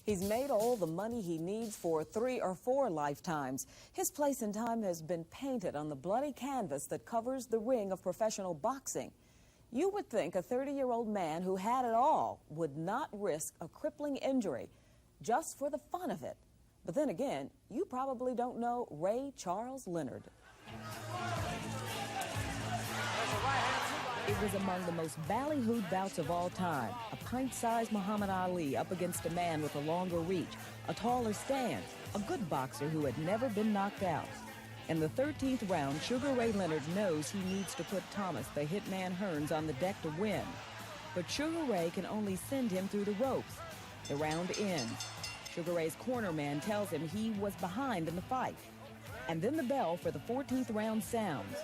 He's made all the money he needs for 3 or 4 lifetimes. His place in time has been painted on the bloody canvas that covers the ring of professional boxing. You would think a 30-year-old man who had it all would not risk a crippling injury just for the fun of it. But then again, you probably don't know Ray Charles Leonard. It was among the most ballyhooed bouts of all time. A pint-sized Muhammad Ali up against a man with a longer reach, a taller stance, a good boxer who had never been knocked out. In the 13th round, Sugar Ray Leonard knows he needs to put Thomas the Hitman Hearns on the deck to win. But Sugar Ray can only send him through the ropes. The round ends. Sugar Ray's corner man tells him he was behind in the fight. And then the bell for the 14th round sounds.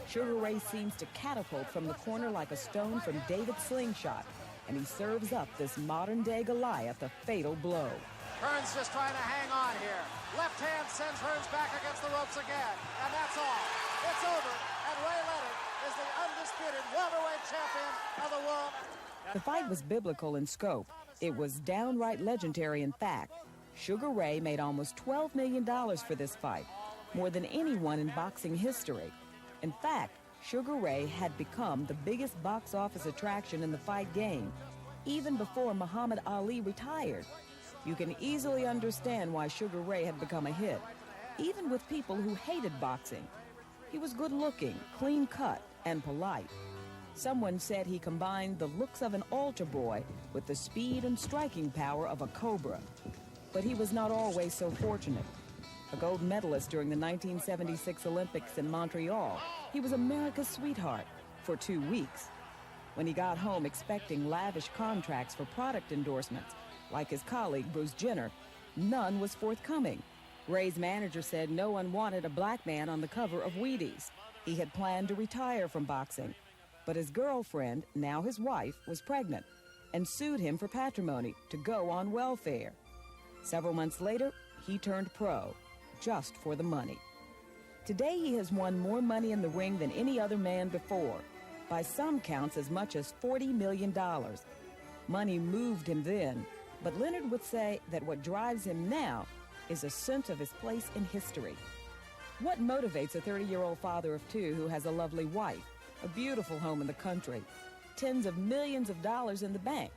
Sugar Ray seems to catapult from the corner like a stone from David's slingshot, and he serves up this modern-day Goliath a fatal blow. Hearns just trying to hang on here. Left hand sends Hearns back against the ropes again, and that's all. It's over, and Ray Leonard is the undisputed welterweight champion of the world. The fight was biblical in scope. It was downright legendary in fact. Sugar Ray made almost $12 million for this fight, more than anyone in boxing history. In fact, Sugar Ray had become the biggest box office attraction in the fight game, even before Muhammad Ali retired. You can easily understand why Sugar Ray had become a hit, even with people who hated boxing. He was good-looking, clean-cut, and polite. Someone said he combined the looks of an altar boy with the speed and striking power of a cobra. But he was not always so fortunate. A gold medalist during the 1976 Olympics in Montreal, he was America's sweetheart for 2 weeks. When he got home expecting lavish contracts for product endorsements, like his colleague Bruce Jenner, none was forthcoming. Ray's manager said no one wanted a black man on the cover of Wheaties. He had planned to retire from boxing, but his girlfriend, now his wife, was pregnant and sued him for patrimony to go on welfare. Several months later, he turned pro, just for the money. Today he has won more money in the ring than any other man before, by some counts as much as $40 million. Money moved him then, but Leonard would say that what drives him now is a sense of his place in history. What motivates a 30-year-old father of 2 who has a lovely wife, a beautiful home in the country, tens of millions of dollars in the bank,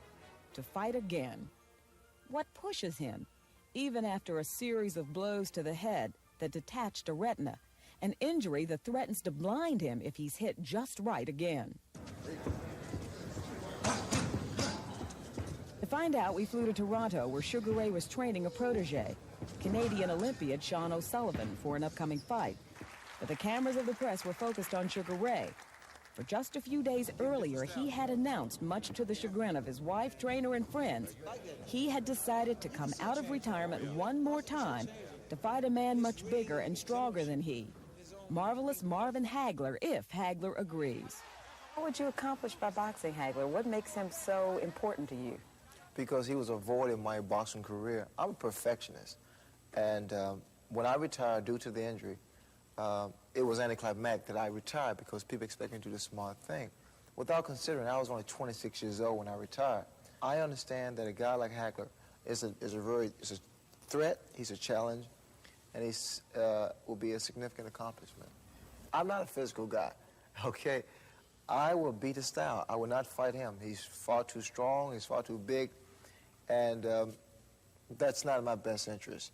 to fight again? What pushes him, even after a series of blows to the head that detached a retina, an injury that threatens to blind him if he's hit just right again? To find out, we flew to Toronto, where Sugar Ray was training a protege, Canadian Olympiad Sean O'Sullivan, for an upcoming fight. But the cameras of the press were focused on Sugar Ray. For just a few days earlier, he had announced, much to the chagrin of his wife, trainer, and friends, he had decided to come out of retirement one more time to fight a man much bigger and stronger than he, Marvelous Marvin Hagler, if Hagler agrees. What would you accomplish by boxing Hagler? What makes him so important to you? Because he was avoiding my boxing career. I'm a perfectionist. And when I retired due to the injury, it was anticlimactic that I retired because people expect me to do the smart thing. Without considering, I was only 26 years old when I retired. I understand that a guy like Hagler is a threat, he's a challenge, and he will be a significant accomplishment. I'm not a physical guy, okay? I will beat his style. I will not fight him. He's far too strong, he's far too big, and that's not in my best interest.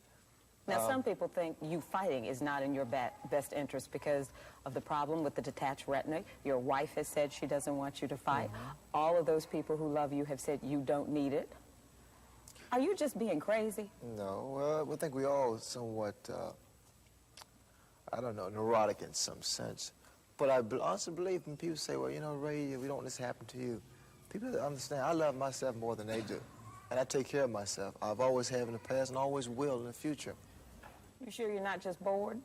Now, some people think you fighting is not in your best interest because of the problem with the detached retina. Your wife has said she doesn't want you to fight. All of those people who love you have said you don't need it. Are you just being crazy? No, I think we all somewhat, I don't know, neurotic in some sense. But I honestly believe when people say, well, you know, Ray, we don't want this to happen to you. People understand I love myself more than they do. And I take care of myself. I've always have in the past and always will in the future. You sure you're not just bored?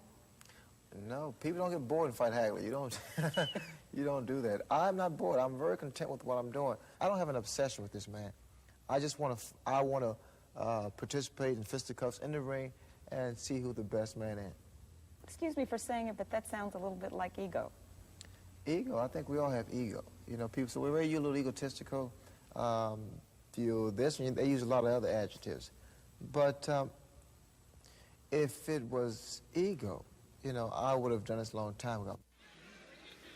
No, people don't get bored and fight Hagler. You don't, you don't do that. I'm not bored. I'm very content with what I'm doing. I don't have an obsession with this man. I just want to, participate in fisticuffs in the ring and see who the best man is. Excuse me for saying it, but that sounds a little bit like ego. Ego? I think we all have ego. You know, people say, well, Ray, you're a little egotistical. You're this, and they use a lot of other adjectives. But if it was ego, you know, I would have done this a long time ago.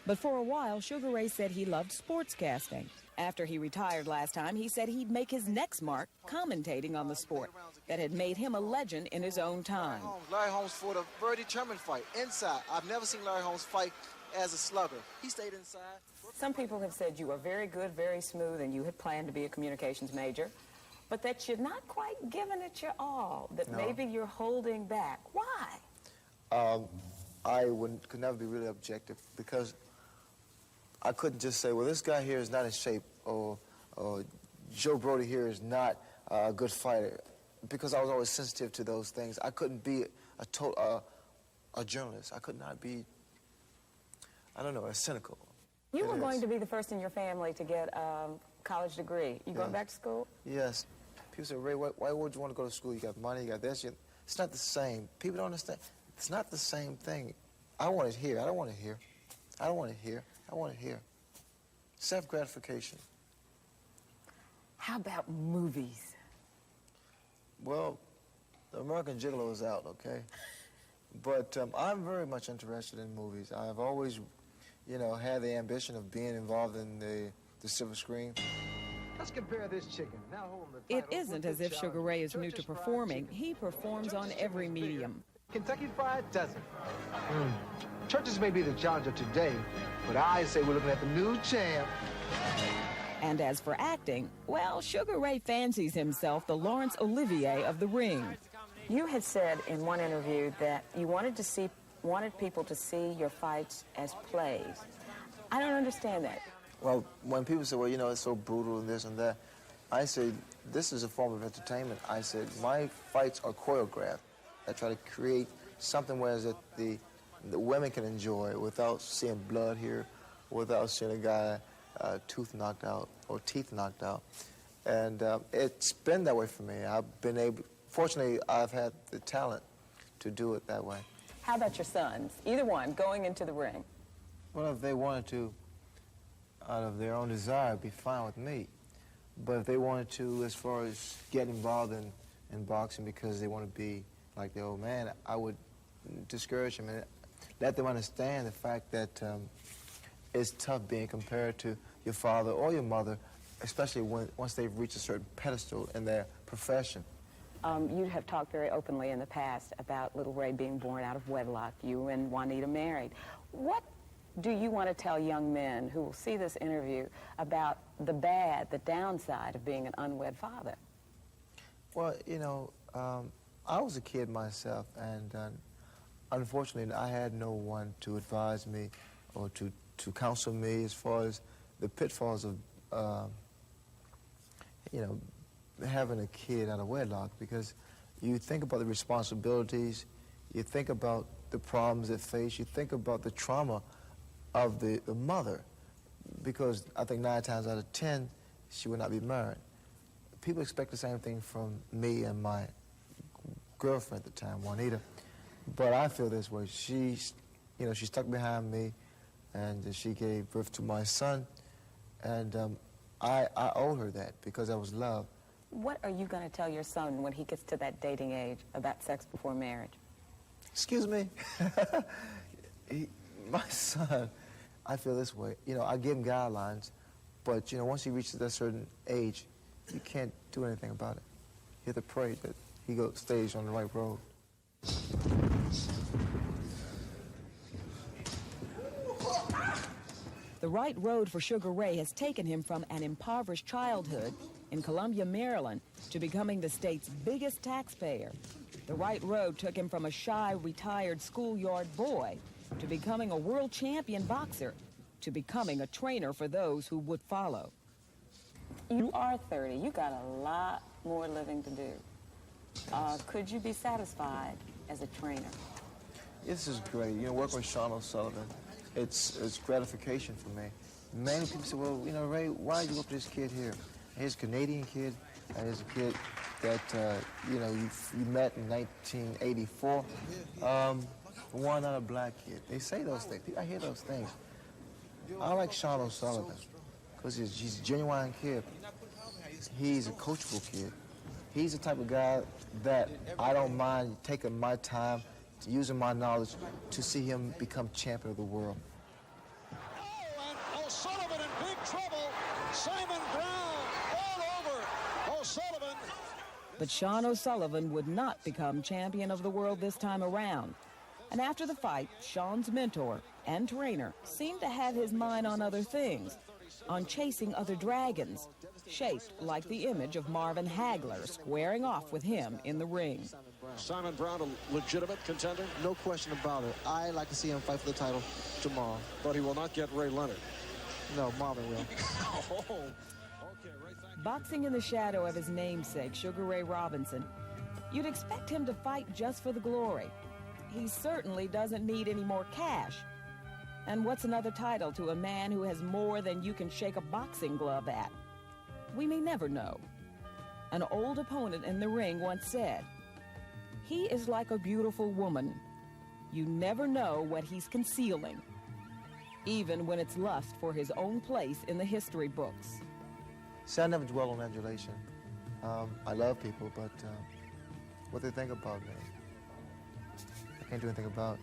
But for a while, Sugar Ray said he loved sportscasting. After he retired last time, he said he'd make his next mark commentating on the sport that had made him a legend in his own time. Larry Holmes fought a very determined fight, inside. I've never seen Larry Holmes fight as a slugger. He stayed inside. Some people have said you were very good, very smooth, and you had planned to be a communications major, but that you're not quite giving it your all, that maybe you're holding back. Why? I could never be really objective because I couldn't just say, well, this guy here is not in shape, or Joe Brody here is not a good fighter, because I was always sensitive to those things. I couldn't be a journalist. I could not be, I don't know, cynical. You were going to be the first in your family to get a college degree. You going back to school? Yes. People say, Ray, why would you want to go to school? You got money, you got this. It's not the same. People don't understand. It's not the same thing. I want it here. I don't want it here. I don't want it here. I want it here. Self-gratification. How about movies? Well, the American Gigolo is out, okay? But I'm very much interested in movies. I've always, you know, had the ambition of being involved in the silver screen. Let's compare this chicken. Now hold the It isn't as if Sugar Ray is new to performing. He performs on every medium. Kentucky Fried doesn't. Churches may be the challenger today, but I say we're looking at the new champ. And as for acting, well, Sugar Ray fancies himself the Laurence Olivier of the ring. You had said in one interview that you wanted people to see your fights as plays. I don't understand that. Well, when people say, well, you know, it's so brutal and this and that, I say, this is a form of entertainment. I said, my fights are choreographed. I try to create something where that the women can enjoy without seeing blood here, without seeing a guy tooth knocked out or teeth knocked out. And it's been that way for me. Fortunately, I've had the talent to do it that way. How about your sons? Either one, going into the ring. Well, if they wanted to, out of their own desire, it'd be fine with me. But if they wanted to, as far as get involved in boxing because they want to be like the old man, I would discourage them and let them understand the fact that it's tough being compared to your father or your mother, especially once they've reached a certain pedestal in their profession. You have talked very openly in the past about little Ray being born out of wedlock. You and Juanita married. What do you want to tell young men who will see this interview about the downside of being an unwed father? Well, you know, I was a kid myself, and unfortunately, I had no one to advise me or to counsel me as far as the pitfalls of, you know, having a kid out of wedlock, because you think about the responsibilities, you think about the problems it face, you think about the trauma of the mother, because I think 9 times out of 10, she would not be married. People expect the same thing from me and my girlfriend at the time, Juanita, but I feel this way. She stuck behind me, and she gave birth to my son, and I owe her that because I was loved. What are you going to tell your son when he gets to that dating age about sex before marriage? Excuse me? My son, I feel this way. You know, I give him guidelines, but, you know, once he reaches that certain age, you can't do anything about it. You have to pray that he stays on the right road. The right road for Sugar Ray has taken him from an impoverished childhood in Columbia, Maryland, to becoming the state's biggest taxpayer. The right road took him from a shy, retired schoolyard boy to becoming a world champion boxer, to becoming a trainer for those who would follow. You are 30. You got a lot more living to do. Could you be satisfied as a trainer? This is great. You know, working with Sean O'Sullivan, it's gratification for me. Many people say, well, you know, Ray, why did you look at this kid here? Here's a Canadian kid, and here's a kid that, you know, you met in 1984. Why not a black kid? They say those things. I hear those things. I like Sean O'Sullivan because he's a genuine kid. He's a coachable kid. He's the type of guy that I don't mind taking my time, using my knowledge to see him become champion of the world. Oh, and O'Sullivan in big trouble. Simon Brown all over O'Sullivan. But Sean O'Sullivan would not become champion of the world this time around. And after the fight, Sean's mentor and trainer seemed to have his mind on other things, on chasing other dragons, shaped like the image of Marvin Hagler squaring off with him in the ring. Simon Brown, a legitimate contender? No question about it. I like to see him fight for the title tomorrow. But he will not get Ray Leonard. No, Marvin will. Oh, okay, Ray, thank you. Boxing in the shadow of his namesake, Sugar Ray Robinson, you'd expect him to fight just for the glory. He certainly doesn't need any more cash. And what's another title to a man who has more than you can shake a boxing glove at? We may never know. An old opponent in the ring once said, "He is like a beautiful woman. You never know what he's concealing, even when it's lust for his own place in the history books." See, I never dwell on adulation. I love people, but what they think about me, I can't do anything about.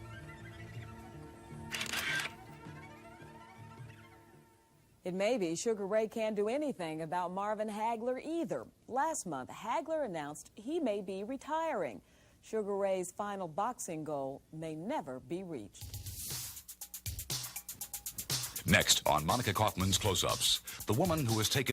It may be Sugar Ray can't do anything about Marvin Hagler either. Last month, Hagler announced he may be retiring. Sugar Ray's final boxing goal may never be reached. Next on Monica Kaufman's Close-Ups, the woman who has taken